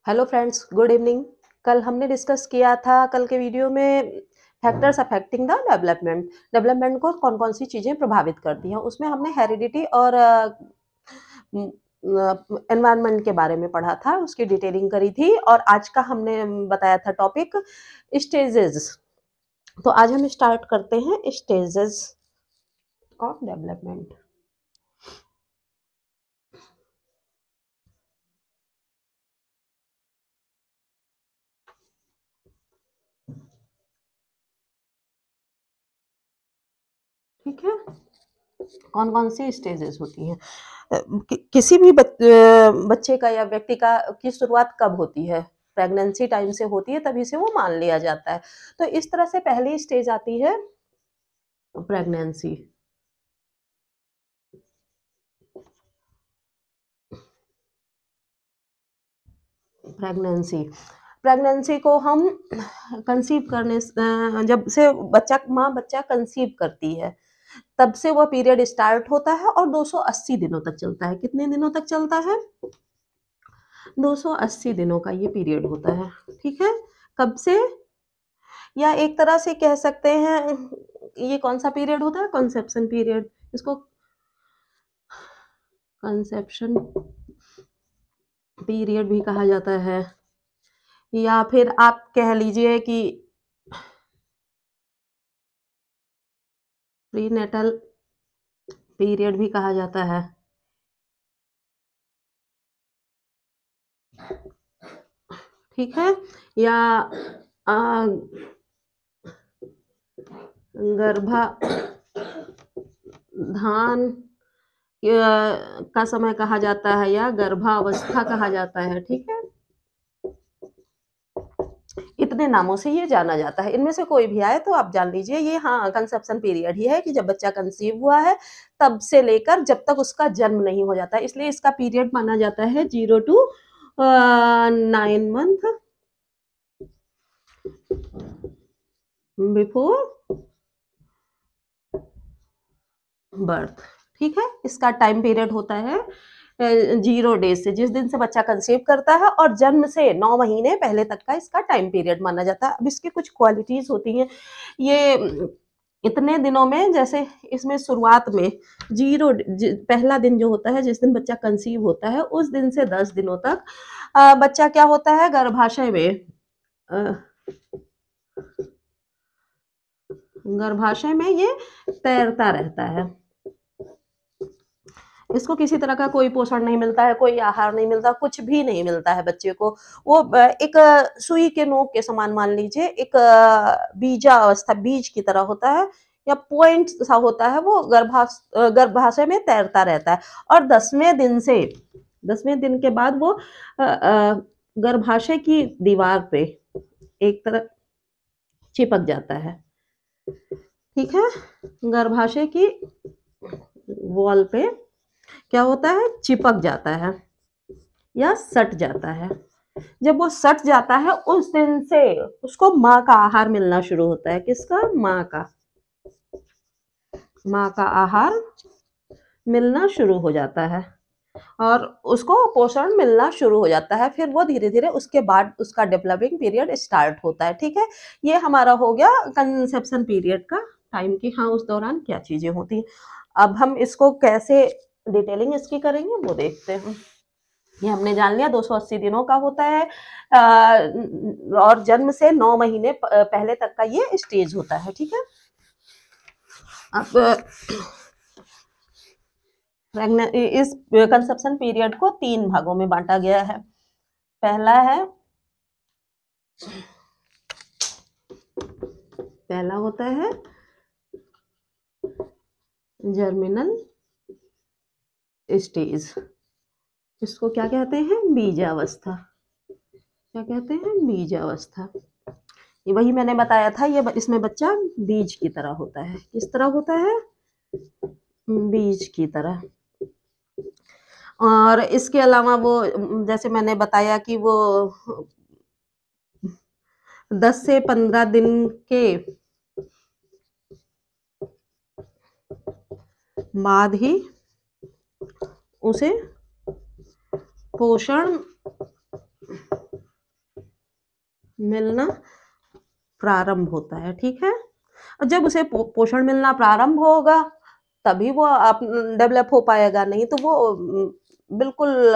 Hello friends, good evening. कल हमने discuss किया था, कल के वीडियो में factors affecting the development. Development को कौन कौन सी चीज़ें प्रभावित करती हैं, उसमें हमने हेरिडिटी और एनवायरनमेंट के बारे में पढ़ा था, उसकी डिटेलिंग करी थी। और आज का हमने बताया था टॉपिक स्टेजेस। तो आज हम स्टार्ट करते हैं स्टेजेस ऑफ डेवलपमेंट। ठीक है, कौन कौन सी स्टेजेस होती हैं? किसी भी बच्चे का या व्यक्ति का की शुरुआत कब होती है? प्रेगनेंसी टाइम से होती है, तभी से वो मान लिया जाता है। तो इस तरह से पहली स्टेज आती है प्रेगनेंसी। प्रेगनेंसी प्रेगनेंसी को हम कंसीव करने जब से बच्चा कंसीव करती है, तब से वो पीरियड स्टार्ट होता है और 280 दिनों तक चलता है। कितने दिनों तक चलता है? 280 दिनों का ये पीरियड होता है। ठीक है, कब से? या एक तरह से कह सकते हैं, ये कौन सा पीरियड होता है? Conception period. इसको कंसेप्शन पीरियड भी कहा जाता है, या फिर आप कह लीजिए कि प्रीनेटल पीरियड भी कहा जाता है। ठीक है, या गर्भाधान का समय कहा जाता है, या गर्भावस्था कहा जाता है। ठीक है, इतने नामों से ये जाना जाता है। इनमें से कोई भी आए तो आप जान लीजिए, ये हाँ कंसेप्शन पीरियड ही है कि जब बच्चा कंसीव हुआ है तब से लेकर जब तक उसका जन्म नहीं हो जाता है। इसलिए इसका पीरियड माना जाता है 0 to 9 मंथ बिफोर बर्थ। ठीक है, इसका टाइम पीरियड होता है 0 डेज से, जिस दिन से बच्चा कंसीव करता है, और जन्म से 9 महीने पहले तक का इसका टाइम पीरियड माना जाता है। अब इसकी कुछ क्वालिटीज होती हैं। ये इतने दिनों में, जैसे इसमें शुरुआत में पहला दिन जो होता है, जिस दिन बच्चा कंसीव होता है, उस दिन से 10 दिनों तक बच्चा क्या होता है? गर्भाशय में गर्भाशय में ये तैरता रहता है। इसको किसी तरह का कोई पोषण नहीं मिलता है, कोई आहार नहीं मिलता, कुछ भी नहीं मिलता है बच्चे को। वो एक सुई के नोक के समान मान लीजिए, एक बीजावस्था, बीज की तरह होता है, या पॉइंट सा होता है। वो गर्भाशय में तैरता रहता है, और 10वें दिन के बाद वो गर्भाशय की दीवार पे एक तरह चिपक जाता है। ठीक है, गर्भाशय की वॉल पे क्या होता है? चिपक जाता है या सट जाता है। जब वो सट जाता है, उस दिन से उसको माँ का आहार मिलना शुरू होता है। किसका? माँ का आहार मिलना शुरू हो जाता है, और उसको पोषण मिलना शुरू हो जाता है। फिर वो धीरे धीरे उसके बाद उसका डेवलपिंग पीरियड स्टार्ट होता है। ठीक है, ये हमारा हो गया कंसेप्शन पीरियड का टाइम की, हाँ उस दौरान क्या चीजें होती हैं। अब हम इसको कैसे डिटेलिंग इसकी करेंगे वो देखते हैं। ये हमने जान लिया 280 दिनों का होता है, और जन्म से 9 महीने पहले तक का ये स्टेज होता है। ठीक है, अब इस कंसेप्शन पीरियड को 3 भागों में बांटा गया है। पहला होता है जर्मिनल स्टेज। इसको क्या कहते हैं? बीजावस्था। क्या कहते हैं? बीजावस्था। ये वही मैंने बताया था, ये इसमें बच्चा बीज की तरह होता है। किस तरह होता है? बीज की तरह। और इसके अलावा वो, जैसे मैंने बताया कि वो 10 से 15 दिन के बाद ही उसे पोषण मिलना प्रारंभ होता है, ठीक है। और जब उसे पोषण मिलना प्रारंभ होगा तभी वो डेवलप हो पाएगा, नहीं तो वो बिल्कुल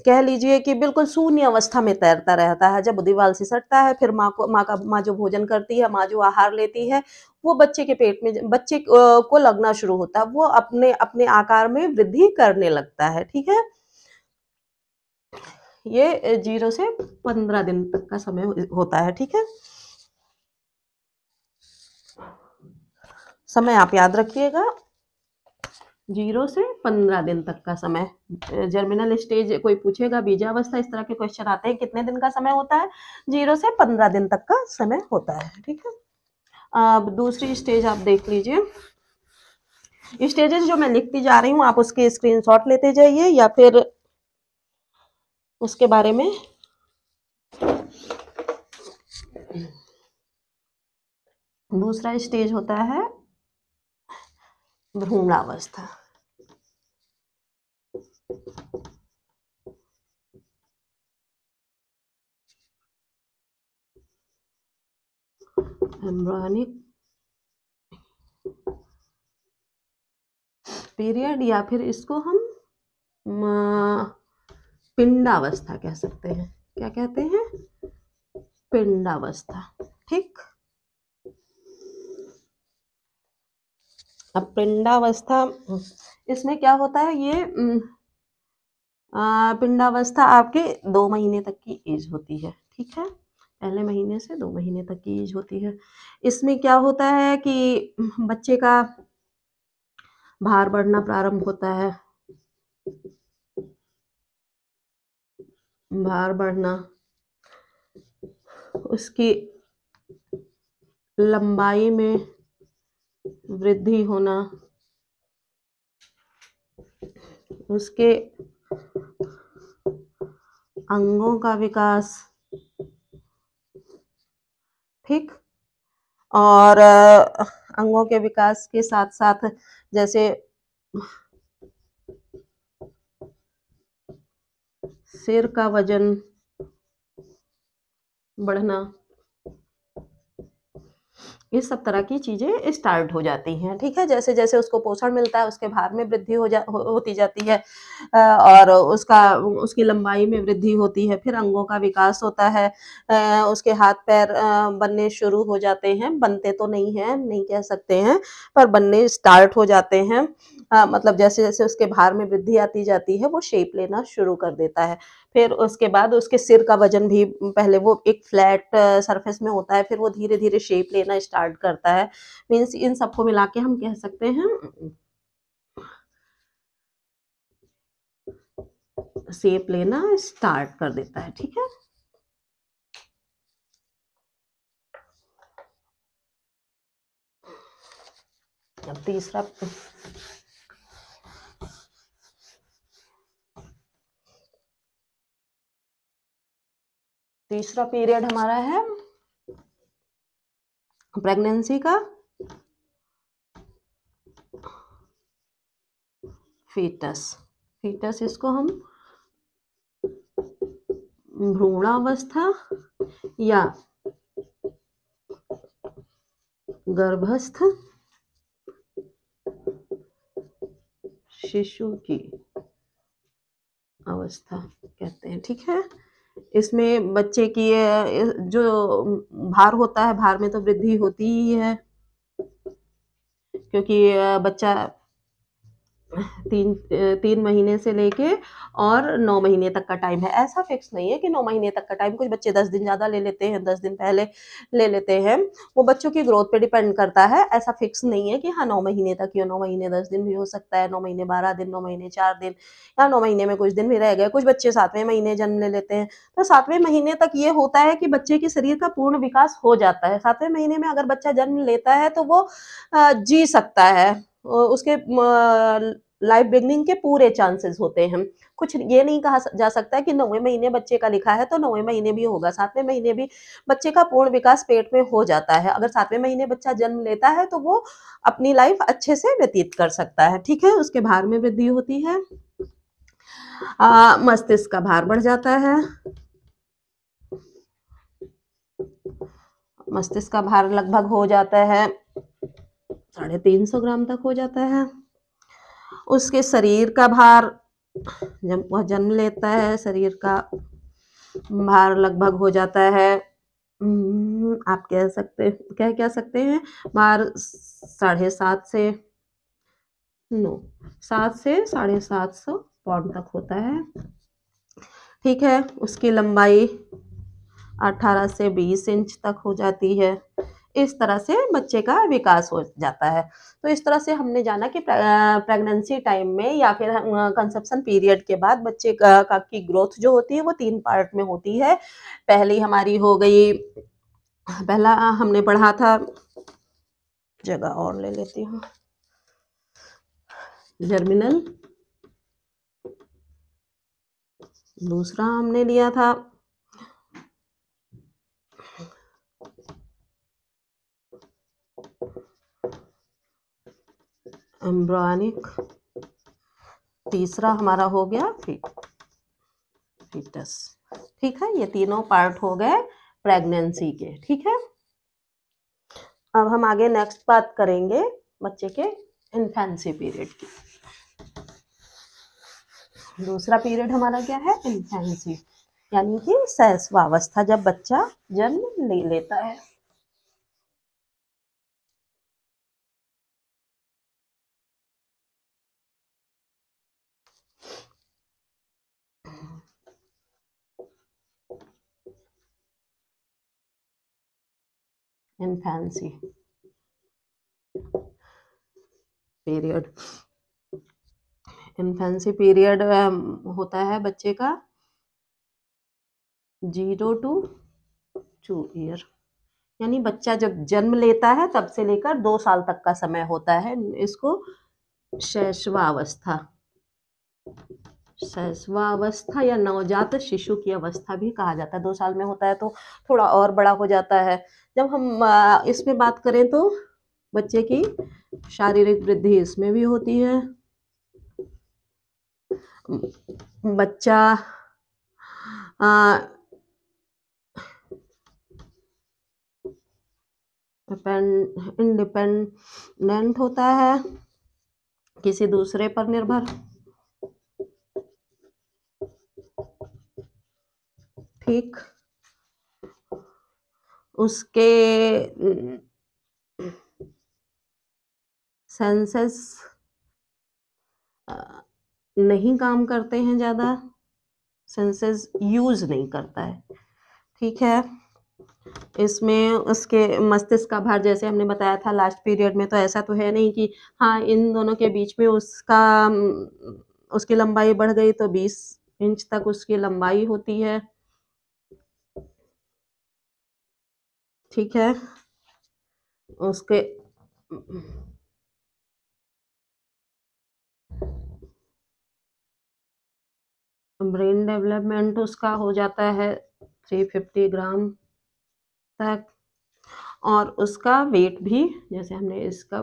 कह लीजिए कि बिल्कुल शून्य अवस्था में तैरता रहता है। जब दीवार से सटता है फिर माँ जो भोजन करती है, माँ जो आहार लेती है, वो बच्चे के पेट में बच्चे को लगना शुरू होता है। वो अपने अपने आकार में वृद्धि करने लगता है, ठीक है। ये 0 से 15 दिन तक का समय होता है, ठीक है। समय आप याद रखिएगा, 0 से 15 दिन तक का समय। जर्मिनल स्टेज कोई पूछेगा, बीजावस्था, इस तरह के क्वेश्चन आते हैं, कितने दिन का समय होता है? 0 से 15 दिन तक का समय होता है, ठीक है। अब दूसरी स्टेज आप देख लीजिए। स्टेजेस जो मैं लिखती जा रही हूँ आप उसके स्क्रीनशॉट लेते जाइए या फिर उसके बारे में दूसरा स्टेज होता है भ्रूणावस्था। एम्ब्रियोनिक पीरियड या फिर इसको हम पिंडावस्था कह सकते हैं। क्या कहते हैं? पिंडावस्था, ठीक। अब पिंडावस्था, इसमें क्या होता है? ये पिंडावस्था आपके 2 महीने तक की एज होती है, ठीक है। पहले महीने से 2 महीने तक की एज होती है। इसमें क्या होता है कि बच्चे का भार बढ़ना प्रारंभ होता है। भार बढ़ना, उसकी लंबाई में वृद्धि होना, उसके अंगों का विकास, ठीक। और अंगों के विकास के साथ साथ जैसे सिर का वजन बढ़ना, ये सब तरह की चीजें स्टार्ट हो जाती हैं, ठीक है। जैसे जैसे उसको पोषण मिलता है उसके भार में वृद्धि होती जाती है और उसकी लंबाई में वृद्धि होती है। फिर अंगों का विकास होता है, उसके हाथ पैर बनने शुरू हो जाते हैं। बनते तो नहीं हैं, नहीं कह सकते हैं, पर बनने स्टार्ट हो जाते हैं। मतलब जैसे जैसे उसके भार में वृद्धि आती जाती है वो शेप लेना शुरू कर देता है। फिर उसके बाद उसके सिर का वजन भी, पहले वो एक फ्लैट सरफेस में होता है, फिर वो धीरे धीरे शेप लेना स्टार्ट करता है। मीन्स इन सबको मिला के हम कह सकते हैं शेप लेना स्टार्ट कर देता है, ठीक है। अब तीसरा पीरियड हमारा है प्रेगनेंसी का। फीटस इसको हम भ्रूणावस्था या गर्भस्थ शिशु की अवस्था कहते हैं, ठीक है। इसमें बच्चे की जो भार होता है, भार में तो वृद्धि होती ही है, क्योंकि बच्चा 3 महीने से लेके और 9 महीने तक का टाइम है। ऐसा फिक्स नहीं है कि 9 महीने तक का टाइम, कुछ बच्चे 10 दिन ज़्यादा ले लेते हैं, 10 दिन पहले ले लेते हैं। वो बच्चों की ग्रोथ पे डिपेंड करता है। ऐसा फिक्स नहीं है कि हाँ 9 महीने तक ही, 9 महीने 10 दिन भी हो सकता है, 9 महीने 12 दिन, 9 महीने 4 दिन, या 9 महीने में कुछ दिन भी रह गए। कुछ बच्चे 7वें महीने जन्म ले लेते हैं। तो 7वें महीने तक ये होता है कि बच्चे के शरीर का पूर्ण विकास हो जाता है। 7वें महीने में अगर बच्चा जन्म लेता है तो वो जी सकता है। उसके लाइफ बिगनिंग के पूरे चांसेस होते हैं। कुछ ये नहीं कहा जा सकता कि 9वें महीने बच्चे का लिखा है तो 9वें महीने भी होगा, 7वें महीने भी बच्चे का पूर्ण विकास पेट में हो जाता है। अगर 7वें महीने बच्चा जन्म लेता है तो वो अपनी लाइफ अच्छे से व्यतीत कर सकता है, ठीक है। उसके भार में वृद्धि होती है, मस्तिष्क का भार बढ़ जाता है, मस्तिष्क का भार लगभग हो जाता है 350 ग्राम तक हो जाता है। उसके शरीर का भार, जब वह जन्म लेता है, शरीर का भार लगभग हो जाता है, आप कह सकते हैं, भार 7.5 से 750 पाउंड तक होता है। ठीक है, उसकी लंबाई 18 से 20 इंच तक हो जाती है। इस तरह से बच्चे का विकास हो जाता है। तो इस तरह से हमने जाना कि प्रेगनेंसी टाइम में या फिर कंसेप्शन पीरियड के बाद बच्चे की ग्रोथ जो होती है वो 3 पार्ट में होती है। पहली हमारी हो गई, पहला हमने पढ़ा था, जगह और ले लेती हूँ, जर्मिनल। दूसरा हमने लिया था एम्ब्रियोनिक। तीसरा हमारा हो गया फीटस। ठीक है, ये तीनों पार्ट हो गए प्रेगनेंसी के। ठीक है, अब हम आगे नेक्स्ट बात करेंगे बच्चे के इन्फेंसी पीरियड की। दूसरा पीरियड हमारा क्या है? इन्फेंसी, यानी कि शैशवावस्था, जब बच्चा जन्म ले लेता है। इन्फेंसी पीरियड, इन्फेंसी पीरियड होता है बच्चे का 0 to 2 ईयर, यानी बच्चा जब जन्म लेता है तब से लेकर 2 साल तक का समय होता है। इसको शैशवावस्था, शैशवावस्था या नवजात शिशु की अवस्था भी कहा जाता है। 2 साल में होता है तो थोड़ा और बड़ा हो जाता है। जब हम इसमें बात करें तो बच्चे की शारीरिक वृद्धि इसमें भी होती है। बच्चा इंडिपेंडेंट होता है, किसी दूसरे पर निर्भर। ठीक, उसके सेंसेस नहीं काम करते हैं, ज़्यादा सेंसेस यूज नहीं करता है। ठीक है, इसमें उसके मस्तिष्क का भार, जैसे हमने बताया था लास्ट पीरियड में, तो ऐसा तो है नहीं कि हाँ इन दोनों के बीच में उसकी लंबाई बढ़ गई तो 20 इंच तक उसकी लंबाई होती है। ठीक है, उसके ब्रेन डेवलपमेंट उसका हो जाता है 350 ग्राम तक, और उसका वेट भी, जैसे हमने इसका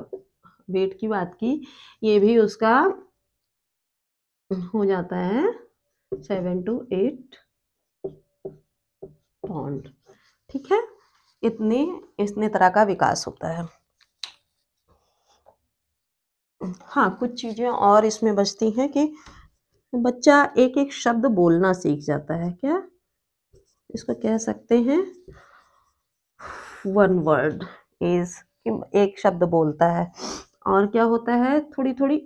वेट की बात की, ये भी उसका हो जाता है 7 to 8 पाउंड। ठीक है, इतने तरह का विकास होता है। हाँ, कुछ चीजें और इसमें बचती हैं कि बच्चा एक एक शब्द बोलना सीख जाता है। क्या इसको कह सकते हैं, 1 वर्ड इज, एक शब्द बोलता है। और क्या होता है, थोड़ी थोड़ी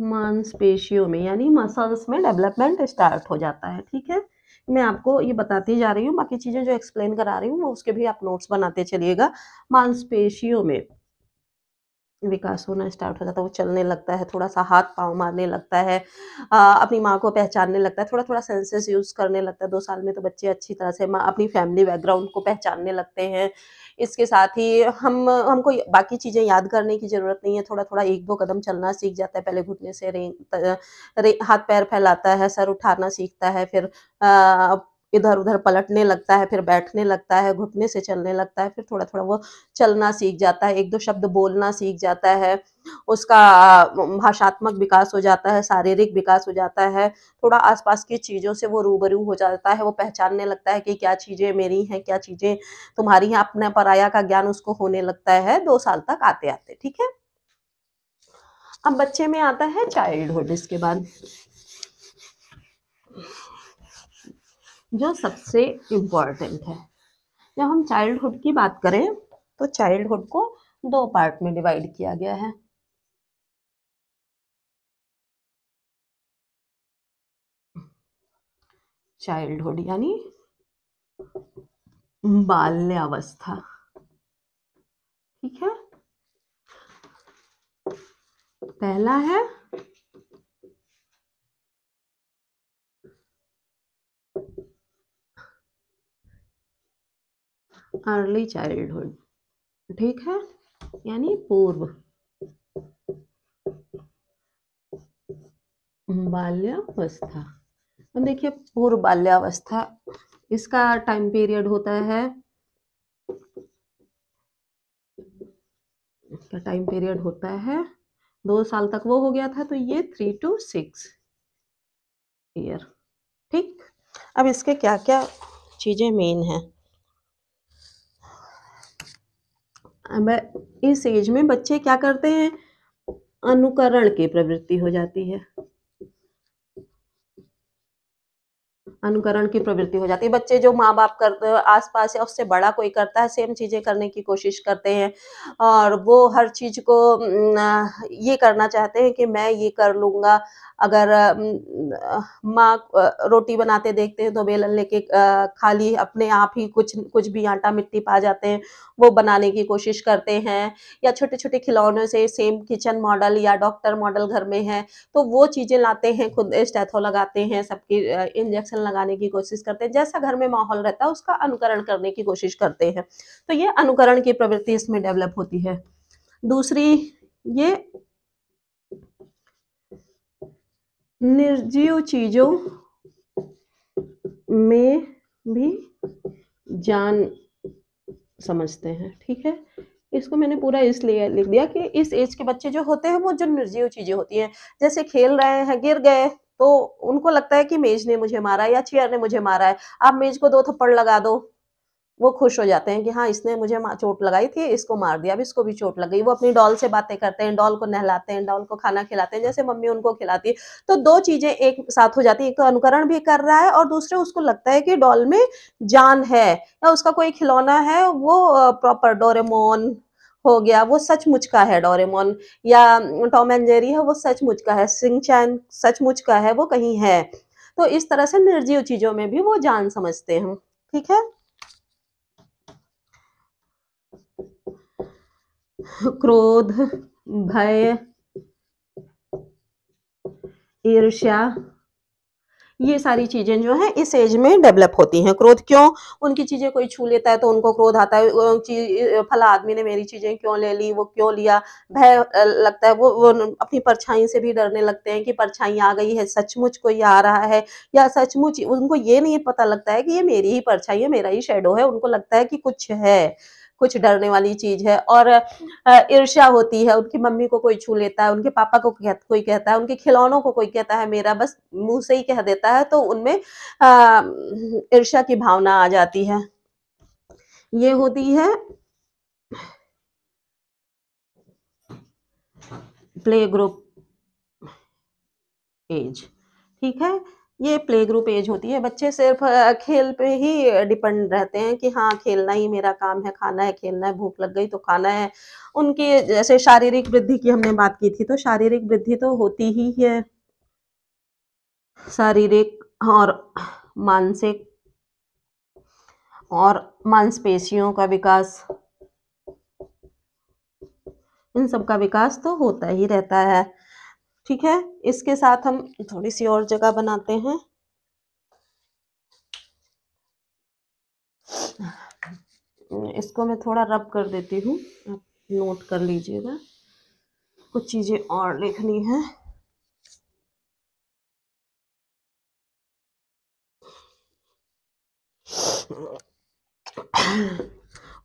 मांसपेशियों में, यानी मसल्स में डेवलपमेंट स्टार्ट हो जाता है। ठीक है, मैं आपको ये बताती जा रही हूँ, बाकी चीजें जो एक्सप्लेन करा रही हूँ वो उसके भी आप नोट्स बनाते चलिएगा। मांसपेशियों में विकास होना स्टार्ट हो जाता है, वो चलने लगता है, थोड़ा-सा हाथ-पाँव मारने लगता है, अपनी माँ को पहचानने लगता है, थोड़ा-थोड़ा सेंसेस यूज़ करने लगता है। 2 साल में तो बच्चे अच्छी तरह से अपनी फैमिली बैकग्राउंड को पहचानने लगते हैं। इसके साथ ही हमको बाकी चीज़ें याद करने की ज़रूरत नहीं है, थोड़ा-थोड़ा 1-2 कदम चलना सीख जाता है। पहले घुटने से हाथ-पैर फैलाता है, सर उठाना सीखता है, फिर इधर-उधर पलटने लगता है, फिर बैठने लगता है, घुटने से चलने लगता है, फिर थोड़ा-थोड़ा वो चलना सीख जाता है, 1-2 शब्द बोलना सीख जाता है। उसका भाषात्मक विकास हो जाता है, शारीरिक विकास हो जाता है, थोड़ा आस-पास की चीज़ों से वो रूबरू हो जाता है, वो पहचानने लगता है कि क्या चीज़ें मेरी हैं, क्या चीज़ें तुम्हारी हैं, अपना पराया का ज्ञान उसको होने लगता है 2 साल तक आते-आते, ठीक है? अब बच्चे में आता है चाइल्डहुड इसके बाद, जो सबसे इम्पोर्टेंट है। जब हम चाइल्डहुड की बात करें, तो चाइल्डहुड को 2 पार्ट में डिवाइड किया गया है। चाइल्डहुड यानी बाल्यावस्था, ठीक है? पहला है अर्ली चाइल्डहुड, ठीक है? यानी पूर्व बाल्यावस्था। अब देखिए पूर्व बाल्यावस्था, इसका टाइम पीरियड होता है, इसका टाइम पीरियड होता है 2 साल तक वो हो गया था, तो ये 3 to 6 ईयर, ठीक? अब इसके क्या-क्या चीज़ें मेन हैं। अब इस एज में बच्चे क्या करते हैं? अनुकरण की प्रवृत्ति हो जाती है। अनुकरण की प्रवृत्ति हो जाती है। बच्चे जो माँ-बाप करते आस-पास या उससे बड़ा कोई करता है, सेम चीज़ें करने की कोशिश करते हैं और वो हर चीज़ को ये करना चाहते हैं कि मैं ये कर लूँगा। अगर माँ रोटी बनाते देखते हैं तो बेलन लेके खाली अपने आप ही कुछ कुछ भी आटा-मिट्टी पा जाते हैं, वो बनाने की कोशिश करते हैं या छोटे-छोटे खिलौनों से सेम किचन मॉडल या डॉक्टर मॉडल घर में है, तो वो चीज़ें लाते हैं, खुद स्टेथो लगाते हैं, सबकी इंजेक्शन लगाने की कोशिश करते हैं। जैसा घर में माहौल रहता है, उसका अनुकरण करने की कोशिश करते हैं। तो ये अनुकरण की प्रवृत्ति इसमें डेवलप होती है। दूसरी, ये निर्जीव चीज़ों में भी जान समझते हैं, ठीक है? इसको मैंने पूरा इसलिए लिख दिया कि इस एज के बच्चे जो होते हैं, वो जो निर्जीव चीज़ें होती हैं, जैसे खेल रहे हैं, गिर गए, तो उनको लगता है कि मेज़ ने मुझे मारा है या चेयर ने मुझे मारा है। आप मेज़ को 2 थप्पड़ लगा दो, वो खुश हो जाते हैं कि हाँ, इसने मुझे चोट लगाई थी, इसको मार दिया, अब इसको भी चोट लग गई। वो अपनी डॉल से बातें करते हैं, डॉल को नहलाते हैं, डॉल को खाना खिलाते हैं, जैसे मम्मी उनको खिलाती है। तो 2 चीज़ें एक साथ हो जाती हैं, एक तो अनुकरण भी कर रहा है और दूसरे उसको लगता है कि डॉल में जान है या उसका कोई खिलौना है, वो प्रॉपर डोरेमोन हो गया, वो सचमुच का है डोरेमोन, या टॉम एंड जेरी है, वो सचमुच का है, शिनचैन सचमुच का है, वो कहीं है। तो इस तरह से निर्जीव चीज़ों में भी वो जान समझते हैं, ठीक है? क्रोध, भय, ईर्ष्या, ये सारी चीज़ें जो हैं इस एज में डेवलप होती हैं। क्रोध क्यों? उनकी चीज़ें कोई छू लेता है तो उनको क्रोध आता है। फला आदमी ने मेरी चीज़ें क्यों ले ली, वो क्यों लिया? भय लगता है, वो अपनी परछाई से भी डरने लगते हैं कि परछाई आ गई है, सचमुच कोई आ रहा है या सचमुच उनको ये नहीं पता लगता है कि ये मेरी ही परछाई है, मेरा ही शैडो है। उनको लगता है कि कुछ है, कुछ डरने वाली चीज़ है। और ईर्ष्या होती है, उनकी मम्मी को कोई छू लेता है, उनके पापा को कोई कहता है, उनके खिलौनों को कोई कहता है मेरा, बस मुँह से ही कह देता है, तो उनमें ईर्ष्या की भावना आ जाती है। ये होती है प्ले ग्रुप एज, ठीक है? ये प्ले ग्रुप एज होती है, बच्चे सिर्फ़ खेल पे ही डिपेंड रहते हैं कि हाँ, खेलना ही मेरा काम है, खाना है, खेलना है, भूख लग गई तो खाना है। उनकी जैसे शारीरिक वृद्धि की हमने बात की थी, तो शारीरिक वृद्धि तो होती ही है। शारीरिक और मानसिक और मांसपेशियों का विकास, इन सब का विकास तो होता ही रहता है, ठीक है? इसके साथ हम थोड़ी-सी और जगह बनाते हैं। इसको मैं थोड़ा रब कर देती हूँ, आप नोट कर लीजिएगा। कुछ चीज़ें और लिखनी है।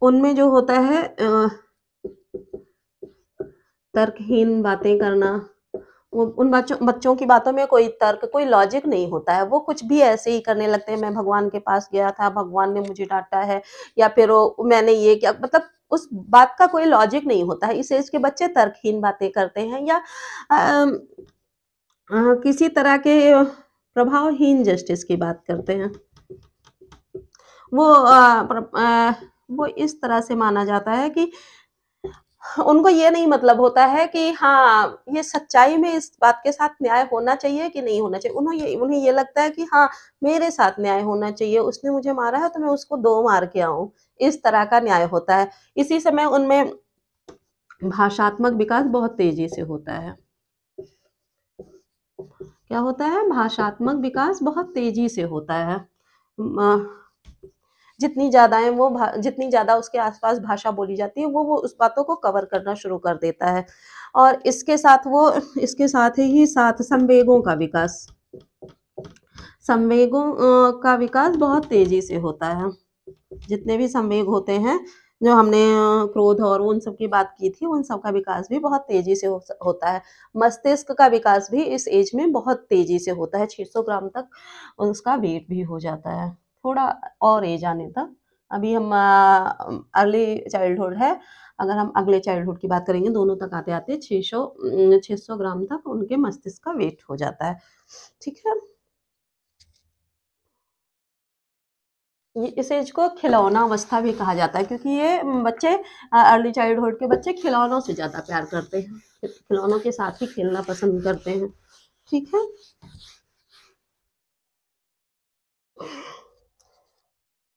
उनमें जो होता है तर्कहीन बातें करना, वो उन बच्चों बच्चों की बातों में कोई तर्क, कोई लॉजिक नहीं होता है, वो कुछ भी ऐसे ही करने लगते हैं, मैं भगवान के पास गया था, भगवान ने मुझे डाँटा है, या फिर वो मैंने ये किया, मतलब उस बात का कोई लॉजिक नहीं होता है। इस एज के बच्चे तर्कहीन बातें करते हैं, या अ किसी तरह के प्रभावहीन जस्टिस की बात करते हैं। वो वो इस तरह से माना जाता है कि उनको ये नहीं मतलब होता है कि हाँ, ये सच्चाई में इस बात के साथ न्याय होना चाहिए कि नहीं होना चाहिए। उन्हें ये लगता है कि हाँ, मेरे साथ न्याय होना चाहिए, उसने मुझे मारा है तो मैं उसको 2 मार के आऊँ, इस तरह का न्याय होता है। इसी समय उनमें भाषात्मक विकास बहुत तेज़ी से होता है। क्या होता है? भाषात्मक विकास बहुत तेज़ी से होता है। म जितनी ज़्यादा उसके आस-पास भाषा बोली जाती है, वो उस बातों को कवर करना शुरू कर देता है। और इसके साथ ही साथ संवेगों का विकास, का विकास बहुत तेज़ी से होता है। जितने भी संवेग होते हैं, जो हमने क्रोध और उन सब की बात की थी, उन सब का विकास भी बहुत तेज़ी से होता है। मस्तिष्क का विकास भी इस एज में बहुत तेज़ी से होता है, 600 ग्राम तक उसका वेट भी हो जाता है, थोड़ा और एज आने तक। अभी हम अर्ली चाइल्डहुड है, अगर हम अगले चाइल्डहुड की बात करेंगे, दोनों तक आते-आते 600 ग्राम तक उनके मस्तिष्क का वेट हो जाता है, ठीक है? ये इस एज को खिलौना अवस्था भी कहा जाता है, क्योंकि ये बच्चे अर्ली चाइल्डहुड के बच्चे खिलौनों से ज़्यादा प्यार करते हैं। खिलौनों के साथ ही खेलना पसंद करते हैं, ठीक है?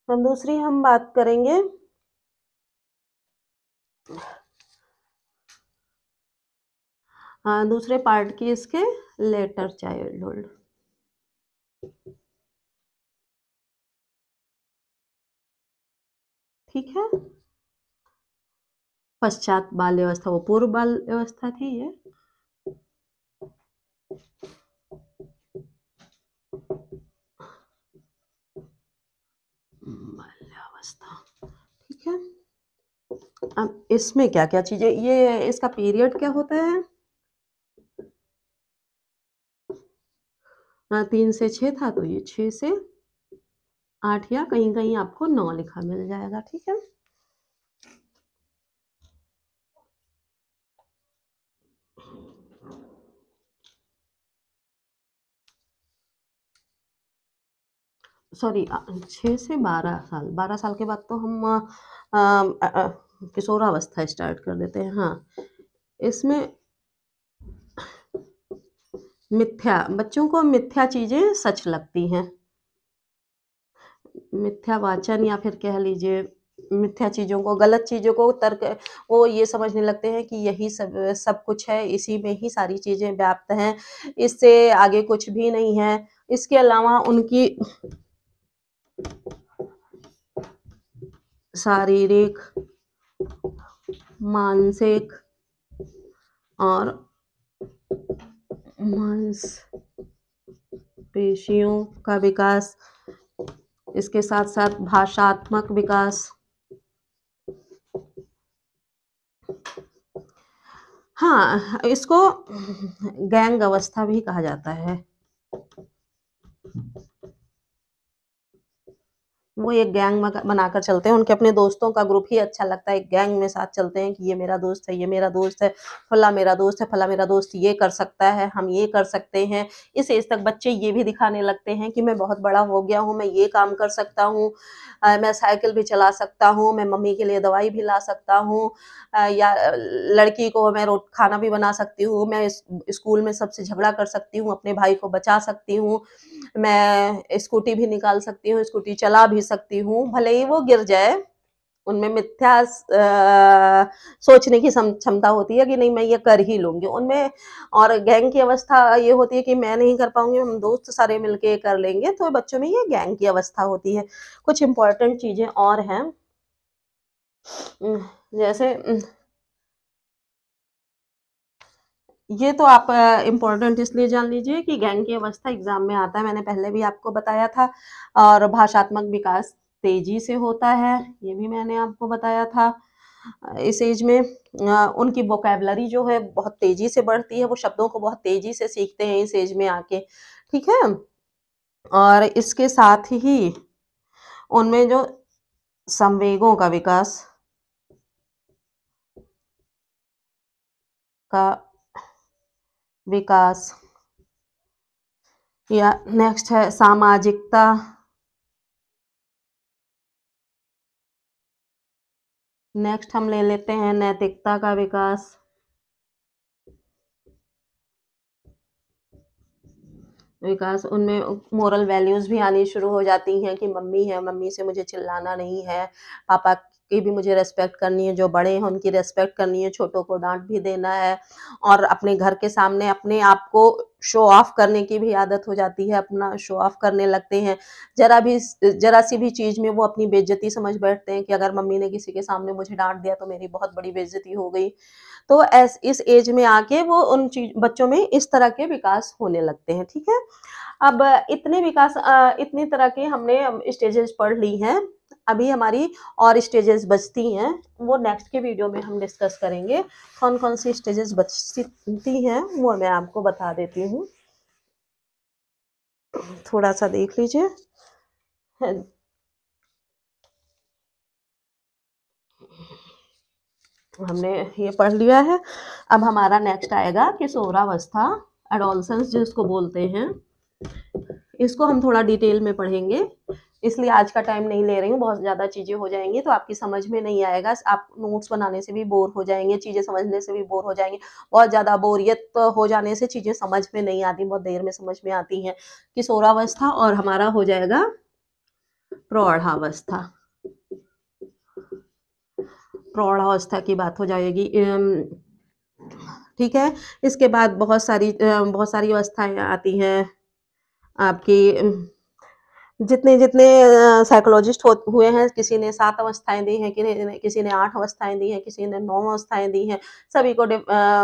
दूसरी हम बात करेंगे दूसरे पार्ट की इसके, लेटर चाइल्डहुड, ठीक है? पश्चात बाल्य अवस्था, वो पूर्व बाल्य अवस्था थी ये। बाल्यावस्था, ठीक है? अब इसमें क्या-क्या चीज़ें, ये इसका पीरियड क्या होता है? 3 से 6 था, तो ये 6 से 8 या कहीं-कहीं आपको 9 लिखा मिल जाएगा, ठीक है? सॉरी 6 से 12 साल, 12 साल के बाद तो हम किशोरावस्था स्टार्ट कर देते हैं, हाँ। इसमें बच्चों को मिथ्या चीज़ें सच लगती हैं। मिथ्या वाचन, या फिर कह लीजिए मिथ्या चीज़ों को, गलत चीज़ों को तर्क, वो ये समझने लगते हैं कि यही सब सब कुछ है, इसी में ही सारी चीज़ें व्याप्त हैं, इससे आगे कुछ भी नहीं है। इसके अलावा उनकी शारीरिक, मानसिक और मांसपेशियों का विकास, इसके साथ-साथ भाषात्मक विकास, हाँ, इसको गैंग अवस्था भी कहा जाता है। वो एक गैंग बनाकर चलते हैं, उनके अपने दोस्तों का ग्रुप ही अच्छा लगता है, एक गैंग में साथ चलते हैं कि ये मेरा दोस्त है, ये मेरा दोस्त है, फलाँ मेरा दोस्त है, फलाँ मेरा दोस्त ये कर सकता है, हम ये कर सकते हैं। इस एज तक बच्चे ये भी दिखाने लगते हैं कि मैं बहुत बड़ा हो गया हूँ, मैं ये काम कर सकता हूँ, मैं साइकिल भी चला सकता हूँ, मैं मम्मी के लिए दवाई भी ला सकता हूँ, या लड़की को मैं रो खाना भी बना सकती हूँ, मैं स्कूल में सबसे झगड़ा कर सकती हूँ, अपने भाई को बचा सकती हूँ, मैं स्कूटी भी निकाल सकती हूँ, स्कूटी चला भी सकती हूँ, भले ही वो गिर जाए, उनमें सोचने की क्षमता होती है कि नहीं, मैं ये कर ही लूँगी उनमें। और गैंग की अवस्था ये होती है कि मैं नहीं कर पाऊँगी, हम दोस्त सारे मिलके कर लेंगे, तो बच्चों में ये गैंग की अवस्था होती है। कुछ इम्पोर्टेंट चीज़ें और हैं, जैसे ये तो आप इम्पोर्टेंट इसलिए जान लीजिए कि गैंग की अवस्था एग्ज़ाम में आता है, मैंने पहले भी आपको बताया था। और भाषात्मक विकास तेज़ी से होता है, ये भी मैंने आपको बताया था। इस एज में उनकी वोकैबुलरी जो है बहुत तेज़ी से बढ़ती है, वो शब्दों को बहुत तेज़ी से सीखते हैं इस एज में आके, ठीक है? और इसके साथ ही उनमें जो संवेगों का का विकास या नेक्स्ट है सामाजिकता, नेक्स्ट हम ले लेते हैं नैतिकता का विकास, उनमें मोरल वैल्यूज़ भी आनी शुरू हो जाती हैं कि मम्मी है, मम्मी से मुझे चिल्लाना नहीं है, पापा की भी मुझे रिस्पेक्ट करनी है, जो बड़े हैं उनकी रिस्पेक्ट करनी है, छोटों को डाँट भी देना है और अपने घर के सामने अपने आप को शो ऑफ करने की भी आदत हो जाती है, अपना शो ऑफ करने लगते हैं। ज़रा-सी भी चीज़ में वो अपनी बेइज़्ज़ती समझ बैठते हैं कि अगर मम्मी ने किसी के सामने मुझे डाँट दिया तो मेरी बहुत बड़ी बेइज़्ज़ती हो गई। तो इस एज में आके वो उन चीज बच्चों में इस तरह के विकास होने लगते हैं, ठीक है? अब इतनी तरह के हमने स्टेजेस पढ़ ली हैं। अभी हमारी और स्टेजेस बचती हैं, वो नेक्स्ट के वीडियो में हम डिस्कस करेंगे। कौन-कौन सी स्टेजेस बचती हैं, वो मैं आपको बता देती हूँ। थोड़ा-सा देख लीजिए। हाँ, हमने ये पढ़ लिया है। अब हमारा नेक्स्ट आएगा किशोरावस्था, एडोलसेंस जिसको बोलते हैं। इसको हम थोड़ा डिटेल में पढ़ेंगे, इसलिए आज का टाइम नहीं ले रही हूँ, बहुत ज़्यादा चीज़ें हो जाएँगी तो आपकी समझ में नहीं आएगा। आप नोट्स बनाने से भी बोर हो जाएँगे, चीज़ें समझने से भी बोर हो जाएँगे। बहुत ज़्यादा बोरियत हो जाने से चीज़ें समझ में नहीं आती, बहुत देर में समझ में आती हैं। किशोरावस्था और हमारा हो जाएगा प्रौढ़ावस्था। प्रौढ़ावस्था की बात हो जाएगी। ठीक है? इसके बाद बहुत सारी अवस्थाएँ आती हैं आपकी। जितने साइकोलॉजिस्ट हुए हैं, किसी ने 7 अवस्थाएँ दी हैं, किसी ने 8 अवस्थाएँ दी हैं, किसी ने 9 अवस्थाएँ दी हैं। सभी को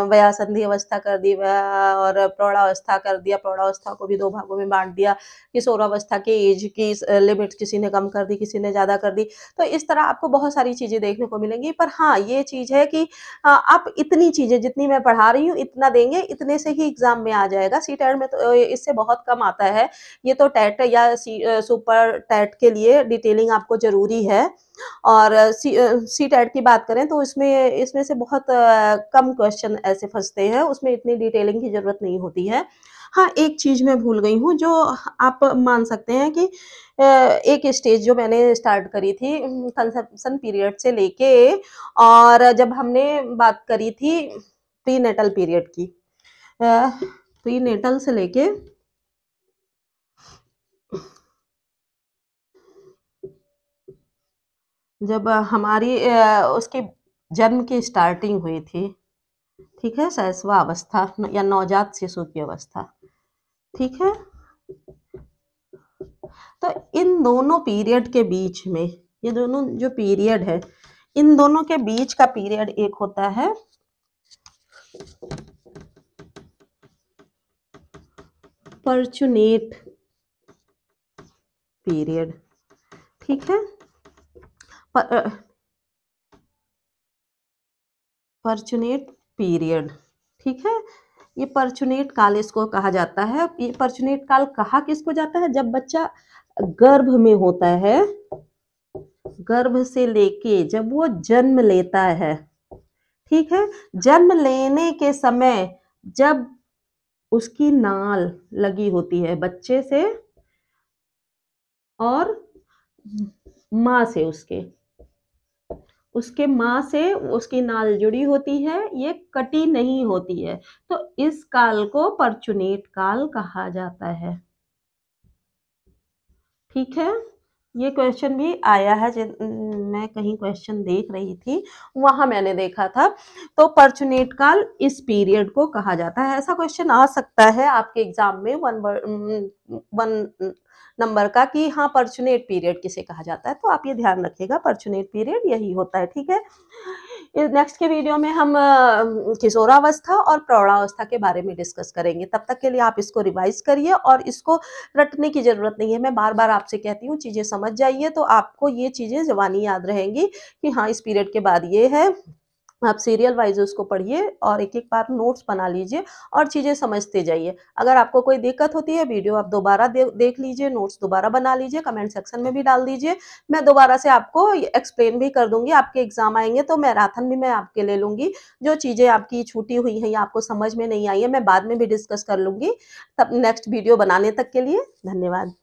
वयासंधि अवस्था कर दी और प्रौढ़ावस्था कर दिया। प्रौढ़ावस्था को भी 2 भागों में बाँट दिया। किशोरावस्था की एज की लिमिट किसी ने कम कर दी, किसी ने ज़्यादा कर दी। तो इस तरह आपको बहुत सारी चीज़ें देखने को मिलेंगी। पर हाँ, ये चीज़ है कि आप इतनी चीज़ें जितनी मैं पढ़ा रही हूँ, इतना देंगे, इतने से ही एग्ज़ाम में आ जाएगा। सीटेट में तो इससे बहुत कम आता है। ये तो टेट या सुपर टेट के लिए डिटेलिंग आपको ज़रूरी है और सी-टेट की बात करें तो इसमें से बहुत कम क्वेश्चन ऐसे फँसते हैं, उसमें इतनी डिटेलिंग की ज़रूरत नहीं होती है। हाँ, एक चीज़ मैं भूल गई हूँ जो आप मान सकते हैं कि एक स्टेज जो मैंने स्टार्ट करी थी कंसेप्शन पीरियड से लेके और जब हमने बात करी थी प्रीनेटल पीरियड की। प्रीनेटल से लेके जब हमारी उसकी जन्म की स्टार्टिंग हुई थी, ठीक है? शैशवा अवस्था या नवजात शिशु की अवस्था, ठीक है? तो इन दोनों पीरियड के बीच में, ये दोनों जो पीरियड है, इन दोनों के बीच का पीरियड एक होता है पर्चुनेट पीरियड, ठीक है? पर्चुनेट पीरियड, ठीक है? ये पर्चुनेट काल इसको कहा जाता है। ये पर्चुनेट काल कहा किसको जाता है? जब बच्चा गर्भ में होता है, गर्भ से लेके जब वो जन्म लेता है, ठीक है? जन्म लेने के समय जब उसकी नाल लगी होती है बच्चे से और माँ से उसके माँ से उसकी नाल जुड़ी होती है, ये कटी नहीं होती है। तो इस काल को पर्चुनेट काल कहा जाता है, ठीक है? ये क्वेश्चन भी आया है मैं कहीं क्वेश्चन देख रही थी, वहाँ मैंने देखा था। तो पर्चुनेट काल इस पीरियड को कहा जाता है। ऐसा क्वेश्चन आ सकता है आपके एग्ज़ाम में 1 नंबर का कि हाँ, पर्चुनेट पीरियड किसे कहा जाता है? तो आप ये ध्यान रखिएगा पर्चुनेट पीरियड यही होता है, ठीक है? नेक्स्ट के वीडियो में हम किशोरावस्था और प्रौढ़ावस्था के बारे में डिस्कस करेंगे। तब तक के लिए आप इसको रिवाइज करिए और इसको रटने की ज़रूरत नहीं है। मैं बार-बार आपसे कहती हूँ, चीज़ें समझ जाइए तो आपको ये चीज़ें ज़बानी याद रहेंगी कि हाँ, इस पीरियड के बाद ये है। आप सीरियल वाइज़ उसको पढ़िए और एक-एक बार नोट्स बना लीजिए और चीज़ें समझते जाइए। अगर आपको कोई दिक्कत होती है, वीडियो आप दोबारा देख लीजिए, नोट्स दोबारा बना लीजिए, कमेंट सेक्शन में भी डाल दीजिए। मैं दोबारा से आपको एक्सप्लेन भी कर दूँगी। आपके एग्ज़ाम आएँगे तो मैराथन भी मैं आपके ले लूँगी। जो चीज़ें आपकी छूटी हुई हैं या आपको समझ में नहीं आई है, मैं बाद में भी डिस्कस कर लूँगी। तब नेक्स्ट वीडियो बनाने तक के लिए धन्यवाद।